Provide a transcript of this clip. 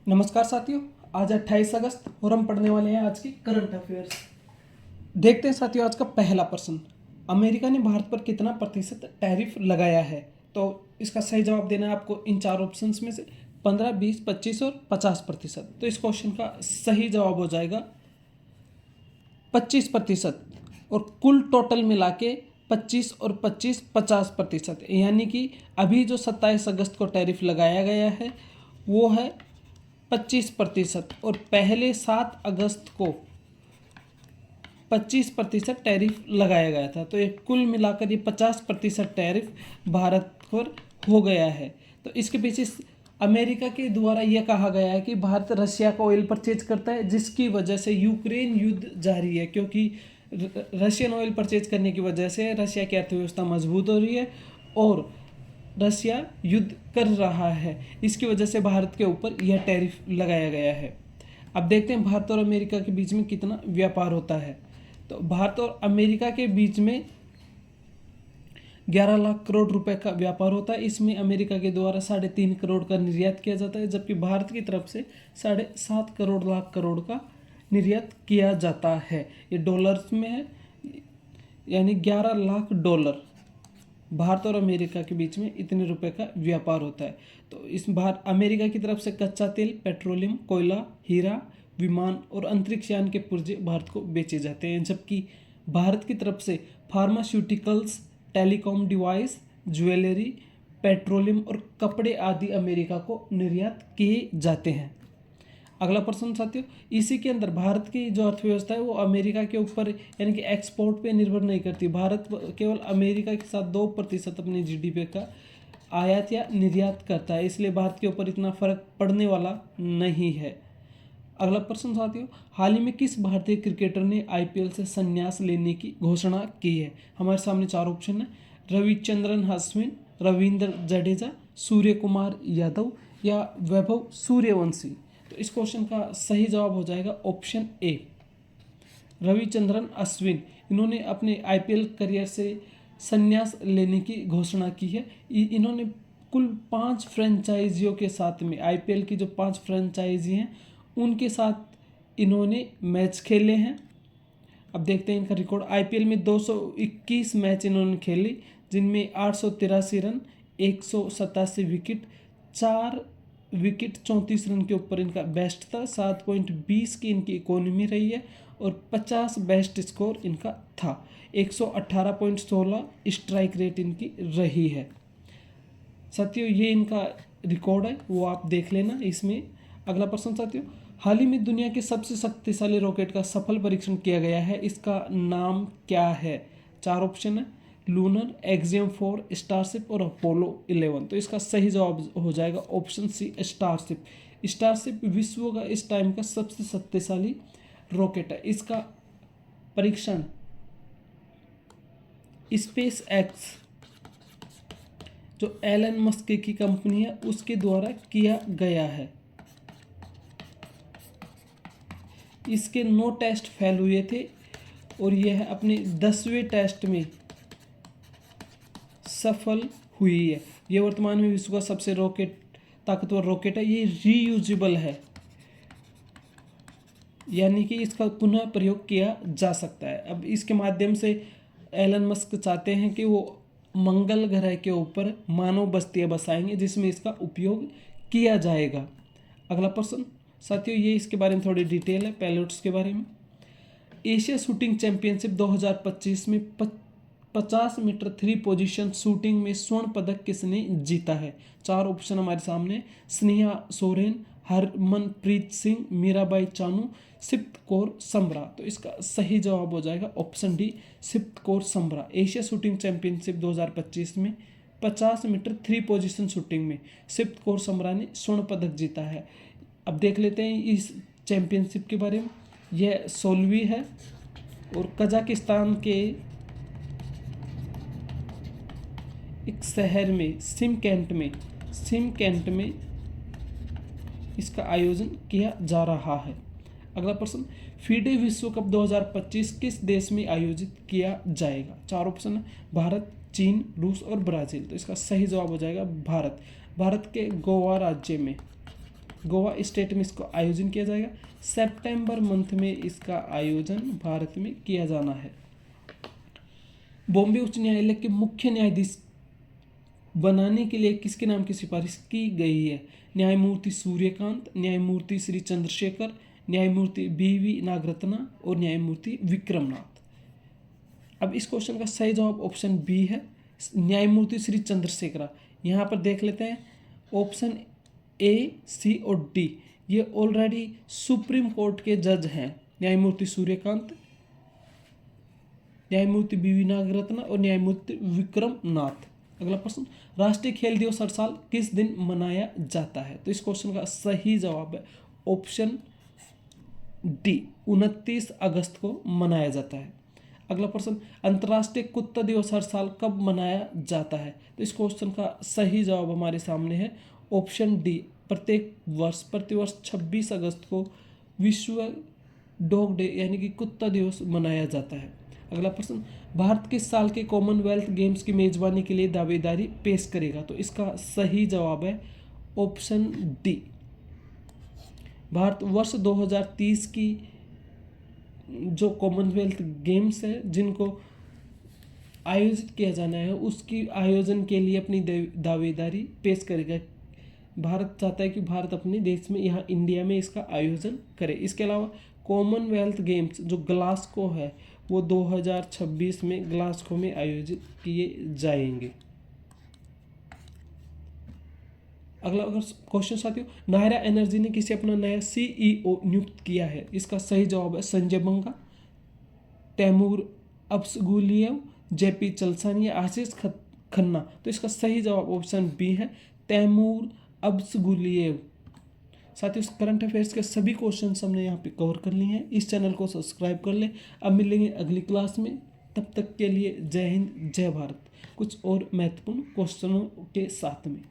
नमस्कार साथियों। आज 28 अगस्त और हम पढ़ने वाले हैं आज की करंट अफेयर्स। देखते हैं साथियों आज का पहला प्रश्न। अमेरिका ने भारत पर कितना प्रतिशत टैरिफ लगाया है? तो इसका सही जवाब देना है आपको इन चार ऑप्शंस में से 15, 20, 25 और 50%। तो इस क्वेश्चन का सही जवाब हो जाएगा 25%। और कुल टोटल मिला के 25 और 25 50%, यानी कि अभी जो 27 अगस्त को टैरिफ लगाया गया है वो है 25%। और पहले 7 अगस्त को 25% टैरिफ लगाया गया था। तो ये कुल मिलाकर ये 50% टैरिफ भारत पर हो गया है। तो इसके पीछे अमेरिका के द्वारा यह कहा गया है कि भारत रशिया का ऑयल परचेज करता है, जिसकी वजह से यूक्रेन युद्ध जारी है, क्योंकि रशियन ऑयल परचेज करने की वजह से रशिया की अर्थव्यवस्था मजबूत हो रही है और रशिया युद्ध कर रहा है। इसकी वजह से भारत के ऊपर यह टैरिफ लगाया गया है। अब देखते हैं भारत और अमेरिका के बीच में कितना व्यापार होता है। तो भारत और अमेरिका के बीच में 11 लाख करोड़ रुपए का व्यापार होता है। इसमें अमेरिका के द्वारा 3.5 करोड़ का निर्यात किया जाता है, जबकि भारत की तरफ से 7.5 लाख करोड़ का निर्यात किया जाता है। ये डॉलर्स में है, यानी 11 लाख डॉलर भारत और अमेरिका के बीच में इतने रुपए का व्यापार होता है। तो इस अमेरिका की तरफ से कच्चा तेल, पेट्रोलियम, कोयला, हीरा, विमान और अंतरिक्ष यान के पुर्जे भारत को बेचे जाते हैं, जबकि भारत की तरफ से pharmaceuticals, telecom device, jewellery, petroleum और कपड़े आदि अमेरिका को निर्यात किए जाते हैं। अगला प्रश्न साथियों, इसी के अंदर भारत की जो अर्थव्यवस्था है वो अमेरिका के ऊपर यानी कि एक्सपोर्ट पे निर्भर नहीं करती। भारत केवल अमेरिका के साथ 2% अपने जीडीपी का आयात या निर्यात करता है, इसलिए भारत के ऊपर इतना फर्क पड़ने वाला नहीं है। अगला प्रश्न साथियों, हाल ही में किस भारतीय क्रिकेटर ने आईपीएल से संन्यास लेने की घोषणा की है? हमारे सामने चार ऑप्शन है: रविचंद्रन अश्विन, रविंद्र जडेजा, सूर्य कुमार यादव या वैभव सूर्यवंशी। तो इस क्वेश्चन का सही जवाब हो जाएगा ऑप्शन ए, रविचंद्रन अश्विन। इन्होंने अपने आईपीएल करियर से संन्यास लेने की घोषणा की है। इन्होंने कुल 5 फ्रेंचाइजियों के साथ में, आईपीएल की जो 5 फ्रेंचाइजी हैं उनके साथ इन्होंने मैच खेले हैं। अब देखते हैं इनका रिकॉर्ड। आईपीएल में 221 मैच इन्होंने खेले, जिनमें 883 रन, 187 विकेट, 4 विकेट 34 रन के ऊपर इनका बेस्ट था। 7.20 की इनकी इकोनॉमी रही है और 50 बेस्ट स्कोर इनका था। 118.16 स्ट्राइक रेट इनकी रही है। साथियों ये इनका रिकॉर्ड है, वो आप देख लेना इसमें। अगला प्रश्न साथियों, हाल ही में दुनिया के सबसे शक्तिशाली रॉकेट का सफल परीक्षण किया गया है, इसका नाम क्या है? चार ऑप्शन है: लूनर, एक्सियम 4, स्टारशिप और अपोलो 11। तो इसका सही जवाब हो जाएगा ऑप्शन सी, स्टारशिप। स्टारशिप विश्व का इस टाइम का सबसे शक्तिशाली रॉकेट है। इसका परीक्षण स्पेस एक्स, जो एलन मस्क की कंपनी है, उसके द्वारा किया गया है। इसके 9 टेस्ट फेल हुए थे और यह अपने 10वें टेस्ट में सफल हुई है। यह वर्तमान में विश्व का सबसे ताकतवर रॉकेट है। ये रीयूजेबल है, यानी कि इसका पुनः प्रयोग किया जा सकता है। अब इसके माध्यम से एलन मस्क चाहते हैं कि वो मंगल ग्रह के ऊपर मानव बस्तियां बसाएंगे, जिसमें इसका उपयोग किया जाएगा। अगला प्रश्न साथियों, ये इसके बारे में थोड़ी डिटेल है, पैलेट्स के बारे में। एशिया शूटिंग चैंपियनशिप 2025 में 50 मीटर 3 पोजीशन शूटिंग में स्वर्ण पदक किसने जीता है? चार ऑप्शन हमारे सामने: स्नेहा सोरेन, हरमनप्रीत सिंह, मीराबाई चानू, सिप्त कौर समरा। तो इसका सही जवाब हो जाएगा option D, Sift Kaur Samra. Asia shooting championship 2025 में 50 मीटर 3 पोजीशन शूटिंग में सिप्त कौर समरा ने स्वर्ण पदक जीता है। अब देख लेते हैं इस चैंपियनशिप के बारे में। यह 16वीं है और कजाकिस्तान के एक शहर में सिमकेंट में इसका आयोजन किया जा रहा है। अगला प्रश्न, फीडे विश्व कप 2025 किस देश में आयोजित किया जाएगा? चार ऑप्शन है: भारत, चीन, रूस और ब्राज़ील। तो इसका सही जवाब हो जाएगा भारत। भारत के गोवा राज्य में गोवा स्टेट में इसको आयोजन किया जाएगा। सितंबर मंथ में इसका आयोजन भारत में किया जाना है। बॉम्बे उच्च न्यायालय के मुख्य न्यायाधीश बनाने के लिए किसके नाम की सिफारिश की गई है? न्यायमूर्ति सूर्यकांत, न्यायमूर्ति श्री चंद्रशेखर, न्यायमूर्ति BV नागरत्ना और न्यायमूर्ति विक्रमनाथ। अब इस क्वेश्चन का सही जवाब ऑप्शन बी है, न्यायमूर्ति श्री चंद्रशेखर। यहाँ पर देख लेते हैं ऑप्शन A, C और D, ये ऑलरेडी सुप्रीम कोर्ट के जज हैं, न्यायमूर्ति सूर्यकांत, न्यायमूर्ति BV नागरत्ना और न्यायमूर्ति विक्रमनाथ। अगला प्रश्न, राष्ट्रीय खेल दिवस हर साल किस दिन मनाया जाता है? तो इस क्वेश्चन का सही जवाब है ऑप्शन डी, 29 अगस्त को मनाया जाता है। अगला प्रश्न, अंतर्राष्ट्रीय कुत्ता दिवस हर साल कब मनाया जाता है? तो इस क्वेश्चन का सही जवाब हमारे सामने है ऑप्शन डी, प्रतिवर्ष 26 अगस्त को विश्व डॉग डे यानी कि कुत्ता दिवस मनाया जाता है। अगला प्रश्न, भारत किस साल के कॉमनवेल्थ गेम्स की मेजबानी के लिए दावेदारी पेश करेगा? तो इसका सही जवाब है ऑप्शन डी, भारत वर्ष 2030 की जो कॉमनवेल्थ गेम्स है जिनको आयोजित किया जाना है उसकी आयोजन के लिए अपनी दावेदारी पेश करेगा। भारत चाहता है कि भारत अपने देश में, यहाँ इंडिया में इसका आयोजन करे। इसके अलावा कॉमनवेल्थ गेम्स जो ग्लासगो है वो 2026 में ग्लासगो में आयोजित किए जाएंगे। अगला अगर क्वेश्चन साथियों, नायरा एनर्जी ने किसे अपना नया CEO नियुक्त किया है? इसका सही जवाब है संजय बंगा, तैमूर अब्सगुलियव, JP चलसानी या आशीष खन्ना। तो इसका सही जवाब ऑप्शन बी है, तैमूर अब्सगुलियव। साथियों, करंट अफेयर्स के सभी क्वेश्चन हमने यहाँ पे कवर कर लिए हैं। इस चैनल को सब्सक्राइब कर ले। अब मिलेंगे अगली क्लास में, तब तक के लिए जय हिंद जय भारत, कुछ और महत्वपूर्ण क्वेश्चनों के साथ में।